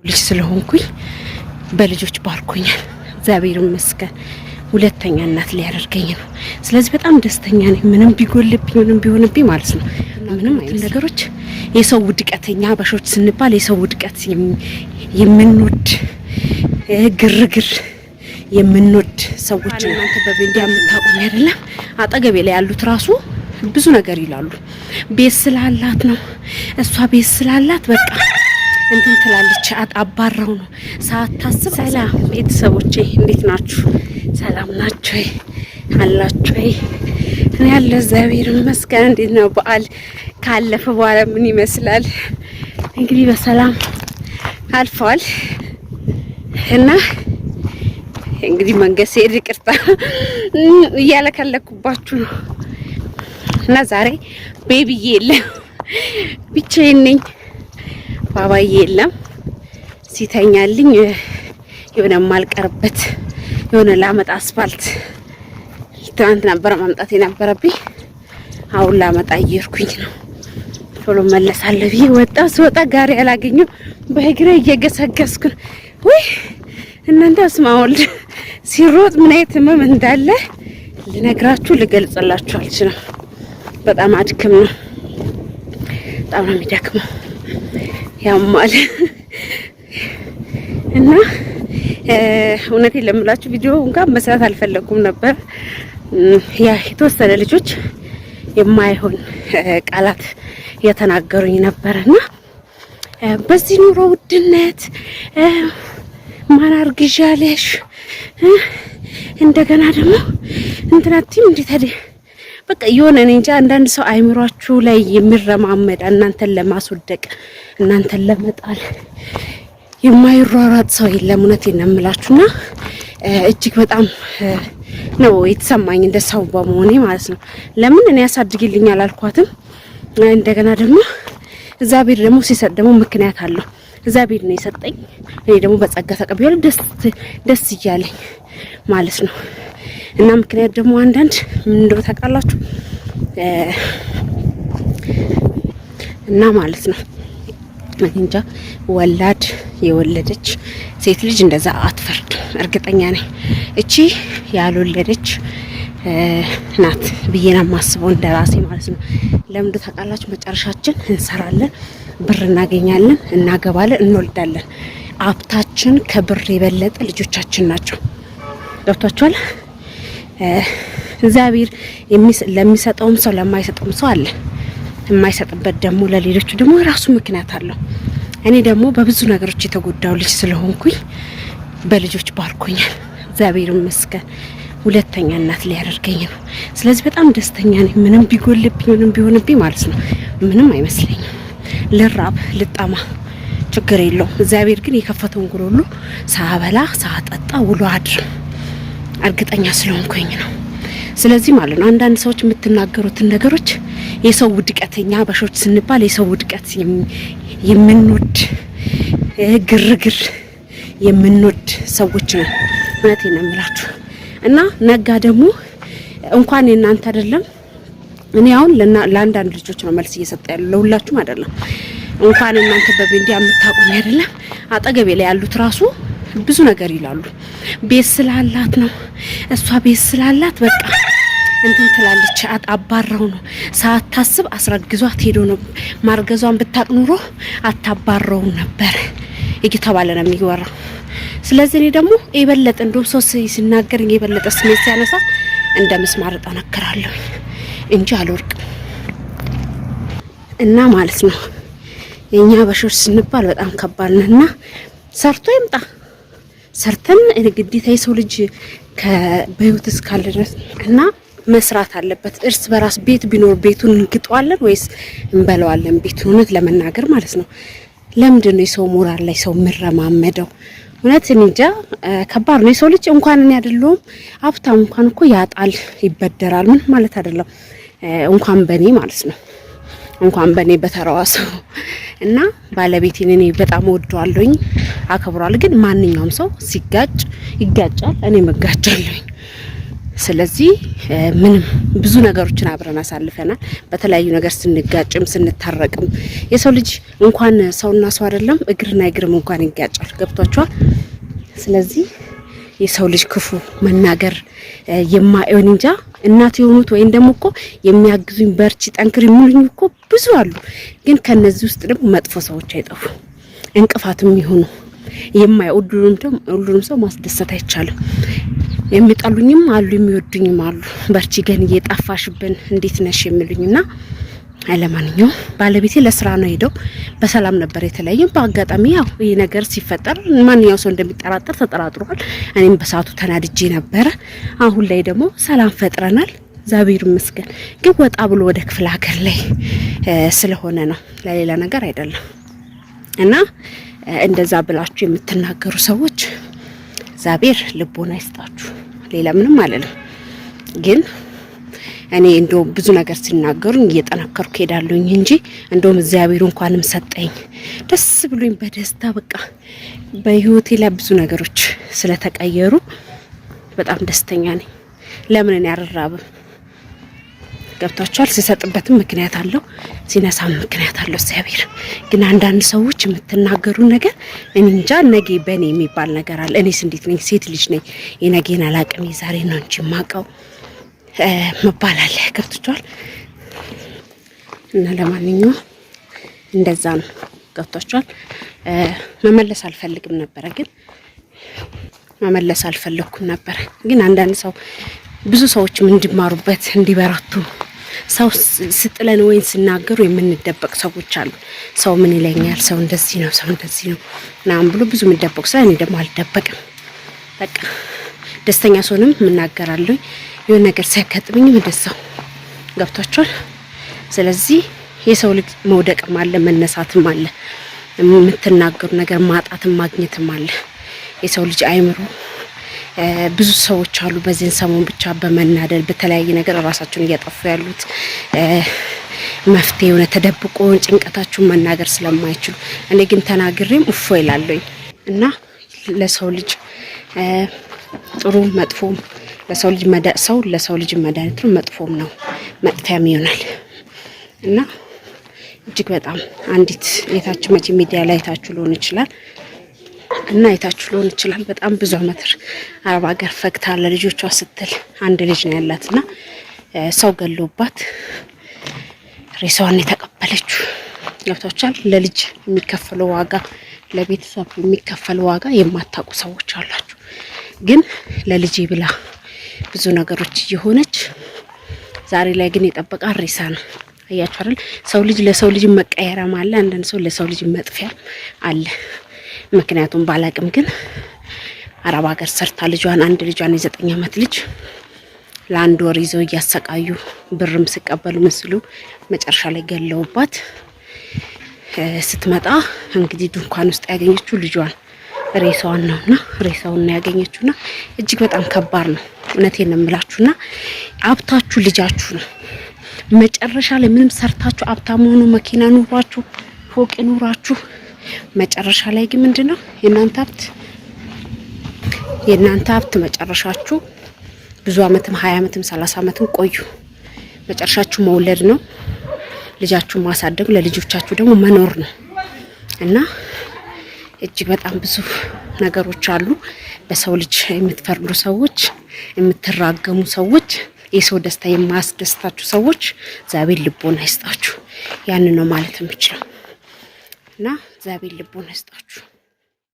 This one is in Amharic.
ልጅ ስለሆንኩኝ በልጆች ባርኮኛል። እግዚአብሔር ይመስገን። ሁለተኛ እናት ሊያደርገኝ ነው። ስለዚህ በጣም ደስተኛ ነኝ። ምንም ቢጎልብኝ ምንም ቢሆንብኝ ማለት ነው ምንም አይነት ነገሮች የሰው ውድቀተኛ አበሾች ስንባል የሰው ውድቀት የምንወድ ግርግር የምንወድ ሰዎች እናንተ በቤንዲያ የምታቆኝ አይደለም። አጠገቤ ላይ ያሉት ራሱ ብዙ ነገር ይላሉ። ቤት ስላላት ነው እሷ ቤት ስላላት በቃ እንትን ትላለች። አባራው ነው ሳታስብ። ሰላም ቤተሰቦቼ እንዴት ናችሁ? ሰላም ናችሁ አላችሁ? እኔ ያለ እግዚአብሔር ይመስገን። እንዴት ነው በዓል ካለፈ በኋላ ምን ይመስላል? እንግዲህ በሰላም አልፏል እና እንግዲህ መንገድ ሲሄድ ይቅርታ እያለከለኩባችሁ ነው እና ዛሬ ቤቢዬ የለም ብቻዬን ነኝ። ባባዬ የለም ሲተኛልኝ የሆነ ማልቀርበት የሆነ ላመጣ አስፋልት ትናንት ነበር ማምጣት የነበረብኝ። አሁን ላመጣ እየሄድኩኝ ነው። ቶሎ መለሳለሁ ብዬ ወጣሁ። ስወጣ ጋሪ አላገኘሁ። በእግሬ እየገሰገስኩ ነው። ወይ እናንተ ስማውል ሲሮጥ ምን አይነት ህመም እንዳለ ልነግራችሁ ልገልጽላችሁ አልችልም። በጣም አድክም ነው። በጣም ነው የሚደክመው። ያማል እና እውነቴን ለምላችሁ ቪዲዮ እንኳን መስራት አልፈለኩም ነበር። ያ የተወሰነ ልጆች የማይሆን ቃላት የተናገሩኝ ነበርና በዚህ ኑሮ ውድነት ማን አርግዣለሽ እንደገና ደግሞ እንትናቲም እንዴት አይደ በቃ የሆነ እንጃ። አንዳንድ ሰው አይምሯችሁ ላይ የሚረማመድ እናንተን ለማስወደቅ እናንተን ለመጣል የማይሯሯጥ ሰው የለም። እውነቴን ነው የምላችሁና እጅግ በጣም ነው የተሰማኝ እንደ ሰው በመሆኔ ማለት ነው። ለምን እኔ ያሳድግልኝ አላልኳትም። እንደገና ደግሞ እግዚአብሔር ደግሞ ሲሰጥ ደግሞ ምክንያት አለው። እግዚአብሔር ነው የሰጠኝ። እኔ ደግሞ በጸጋ ተቀብያለሁ። ደስ እያለኝ ማለት ነው። እና ምክንያት ደግሞ አንዳንድ ምን እንደው ታውቃላችሁ እና ማለት ነው እንጃ ወላድ የወለደች ሴት ልጅ እንደዛ አትፈርድ። እርግጠኛ ነኝ እቺ ያልወለደች ናት ብዬ ነው የማስበው እንደራሴ ማለት ነው። ለምን ታውቃላችሁ መጨረሻችን እንሰራለን፣ ብር እናገኛለን፣ እናገባለን፣ እንወልዳለን። ሀብታችን ከብር የበለጠ ልጆቻችን ናቸው። ገብቷችኋል? እግዚአብሔር ለሚሰጠውም ሰው ለማይሰጠውም ሰው አለ። የማይሰጥበት ደግሞ ለሌሎቹ ደግሞ ራሱ ምክንያት አለው። እኔ ደግሞ በብዙ ነገሮች የተጎዳው ልጅ ስለሆንኩኝ በልጆች ባርኮኛል። እግዚአብሔር ይመስገን። ሁለተኛ እናት ሊያደርገኝ ነው። ስለዚህ በጣም ደስተኛ ነኝ። ምንም ቢጎልብኝ ምንም ቢሆንብኝ ማለት ነው ምንም አይመስለኝም። ልራብ ልጣማ ችግር የለውም። እግዚአብሔር ግን የከፈተውን ጉሮሎ ሳበላ ሳጠጣ ውሎ አድርም እርግጠኛ ስለሆንኩኝ ነው። ስለዚህ ማለት ነው አንዳንድ ሰዎች የምትናገሩትን ነገሮች የሰው ውድቀተኛ አበሾች ስንባል የሰው ውድቀት የምንወድ ግርግር የምንወድ ሰዎች ነው። እውነቴን ነው የምላችሁ። እና ነጋ ደግሞ እንኳን የናንተ አይደለም እኔ አሁን ለአንዳንድ ልጆች ነው መልስ እየሰጠ ያለው ለሁላችሁም አይደለም። እንኳን እናንተ በቤንዲያ የምታቆኝ አይደለም። አጠገቤ ላይ ያሉት ራሱ ብዙ ነገር ይላሉ። ቤት ስላላት ነው እሷ ቤት ስላላት በቃ እንትን ትላለች። አባራው ነው ሳታስብ አስረግዟት ሄዶ ነው። ማርገዟን ብታቅ ኑሮ አታባረው ነበር እየተባለ ነው የሚወራው። ስለዚህ እኔ ደግሞ የበለጠ እንደው ሰው ሲናገርኝ የበለጠ ስሜት ሲያነሳ እንደ መስማር ጠነክራለሁ እንጂ አልወርቅም። እና ማለት ነው የኛ አበሾች ስንባል በጣም ከባድ ነውና ሰርቶ ይምጣ ሰርተን ግዴታ የሰው ልጅ በህይወት እስካለ ድረስ እና መስራት አለበት። እርስ በራስ ቤት ቢኖር ቤቱን እንግጠዋለን ወይስ እንበለዋለን? ቤቱን እውነት ለመናገር ማለት ነው። ለምንድን ነው የሰው ሞራል ላይ ሰው ምረማመደው? እውነት እንጃ ከባድ ነው። የሰው ልጅ እንኳን እኔ አይደለሁም ሀብታም እንኳን እኮ ያጣል ይበደራል። ምን ማለት አይደለም እንኳን በኔ ማለት ነው እንኳን በኔ በተራዋ ሰው እና ባለቤቴን እኔ በጣም ወደዋለሁኝ አከብራለሁ። ግን ማንኛውም ሰው ሲጋጭ ይጋጫል። እኔ መጋጫለሁኝ ስለዚህ ምንም ብዙ ነገሮችን አብረን አሳልፈናል። በተለያዩ ነገር ስንጋጭም ስንታረቅም የሰው ልጅ እንኳን ሰውና ሰው አይደለም እግርና እግርም እንኳን ይጋጫል። ገብቷቸዋል። ስለዚህ የሰው ልጅ ክፉ መናገር የማይሆን እንጃ እናት የሆኑት ወይም ደግሞ እኮ የሚያግዙኝ በርቺ ጠንክሪ የሚሉኝ እኮ ብዙ አሉ። ግን ከነዚህ ውስጥ ደግሞ መጥፎ ሰዎች አይጠፉ እንቅፋትም ይሆኑ ሁሉንም ሰው ማስደሰት አይቻልም። የሚጠሉኝም አሉ የሚወዱኝም አሉ። በርቺ ግን እየጠፋሽብን እንዴት ነሽ የሚሉኝና ለማንኛውም ባለቤቴ ለስራ ነው ሄደው በሰላም ነበር የተለያየን። በአጋጣሚ ያው ይሄ ነገር ሲፈጠር ማንኛው ሰው እንደሚጠራጠር ተጠራጥሯል። እኔም በሰዓቱ ተናድጄ ነበረ። አሁን ላይ ደግሞ ሰላም ፈጥረናል እግዚአብሔር ይመስገን። ግን ወጣ ብሎ ወደ ክፍለ ሀገር ላይ ስለሆነ ነው ለሌላ ነገር አይደለም። እና እንደዛ ብላችሁ የምትናገሩ ሰዎች እግዚአብሔር ልቦና ይስጣችሁ። ሌላ ምንም አይደለም። ግን እኔ እንደውም ብዙ ነገር ሲናገሩኝ እየጠናከርኩ ሄዳለሁኝ እንጂ እንደውም እግዚአብሔር እንኳንም ሰጠኝ ደስ ብሎኝ በደስታ በቃ በህይወቴ ላይ ብዙ ነገሮች ስለተቀየሩ በጣም ደስተኛ ነኝ። ለምን እኔ አልራብም? ገብታችኋል? ሲሰጥበትም ምክንያት አለው፣ ሲነሳም ምክንያት አለው እግዚአብሔር። ግን አንዳንድ ሰዎች የምትናገሩ ነገር እኔ እንጃ ነገ በኔ የሚባል ነገር አለ። እኔስ እንዴት ነኝ? ሴት ልጅ ነኝ። የነገን አላቅም የዛሬ ነው እንጂ ማቀው መባል አለ። ገብታችኋል? እና ለማንኛውም እንደዛ ነው። ገብታችኋል? መመለስ አልፈልግም ነበረ፣ ግን መመለስ አልፈለኩም ነበረ። ግን አንዳንድ ሰው ብዙ ሰዎችም እንዲማሩበት እንዲበረቱ ሰው ስጥለን ወይን ሲናገሩ የምንደበቅ ሰዎች አሉ። ሰው ምን ይለኛል፣ ሰው እንደዚህ ነው፣ ሰው እንደዚህ ነው ናም ብሎ ብዙ የሚደበቅ ሰው። እኔ ደግሞ አልደበቅም። በቃ ደስተኛ ሰውንም እናገራለሁ። የሆነ ነገር ሲያጋጥመኝ እንደዛው። ገብቷችኋል? ስለዚህ የሰው ልጅ መውደቅም አለ መነሳትም አለ። የምትናገሩ ነገር ማጣትም ማግኘትም አለ። የሰው ልጅ አይምሮ ብዙ ሰዎች አሉ በዚህን ሰሞን ብቻ በመናደድ በተለያየ ነገር ራሳቸውን እያጠፉ ያሉት መፍትሄ የሆነ ተደብቆ ጭንቀታቸውን መናገር ስለማይችሉ። እኔ ግን ተናግሬም እፎ ይላለኝ እና ለሰው ልጅ ጥሩ መጥፎም ለሰው ልጅ መድኃኒት ነው፣ መጥፎም ነው መጥፊያም ይሆናል። እና እጅግ በጣም አንዲት የታች መቼ ሚዲያ ላይ ታችሁ ሊሆን ይችላል እና የታችሁ ሊሆን ይችላል በጣም ብዙ አመት አረብ ሀገር ፈግታ ለልጆቿ ስትል አንድ ልጅ ነው ያላትና ሰው ገሎባት ሬሳዋን የተቀበለችው። ገብታችኋል? ለልጅ የሚከፈለው ዋጋ ለቤተሰብ የሚከፈለው ዋጋ የማታውቁ ሰዎች አላችሁ። ግን ለልጅ ብላ ብዙ ነገሮች እየሆነች ዛሬ ላይ ግን የጠበቃ ሬሳ ነው። አያችሁ አይደል? ሰው ልጅ ለሰው ልጅ መቀየራም አለ፣ አንዳንድ ሰው ለሰው ልጅ መጥፊያ አለ። ምክንያቱም ባላቅም ግን አረብ ሀገር ሰርታ አንድ ልጇን የ9 አመት ልጅ ለአንድ ወር ይዘው እያሰቃዩ ብርም ሲቀበሉ መስሉ መጨረሻ ላይ ገለውባት ስትመጣ እንግዲህ ድንኳን ውስጥ ያገኘችው ልጇን ሬሳውን ነውና ሬሳውን ያገኘችውና እጅግ በጣም ከባድ ነው። እውነቴን ነው የምላችሁና ሀብታችሁ ልጃችሁ ነው። መጨረሻ ላይ ምንም ሰርታችሁ ሀብታም ሆኖ መኪና ኑሯችሁ ፎቅ ኑሯችሁ መጨረሻ ላይ ግን ምንድነው የእናንተ ሀብት መጨረሻችሁ ብዙ አመትም 20 አመትም 30 አመትም ቆዩ። መጨረሻችሁ መውለድ ነው፣ ልጃችሁን ማሳደግ፣ ለልጆቻችሁ ደግሞ መኖር ነው። እና እጅግ በጣም ብዙ ነገሮች አሉ። በሰው ልጅ የምትፈርዱ ሰዎች፣ የምትራገሙ ሰዎች፣ የሰው ደስታ የማያስደስታችሁ ሰዎች እግዚአብሔር ልቦና ይስጣችሁ። ያን ነው ማለት የምችለው። እና እግዚአብሔር ልቦና ይስጣችሁ።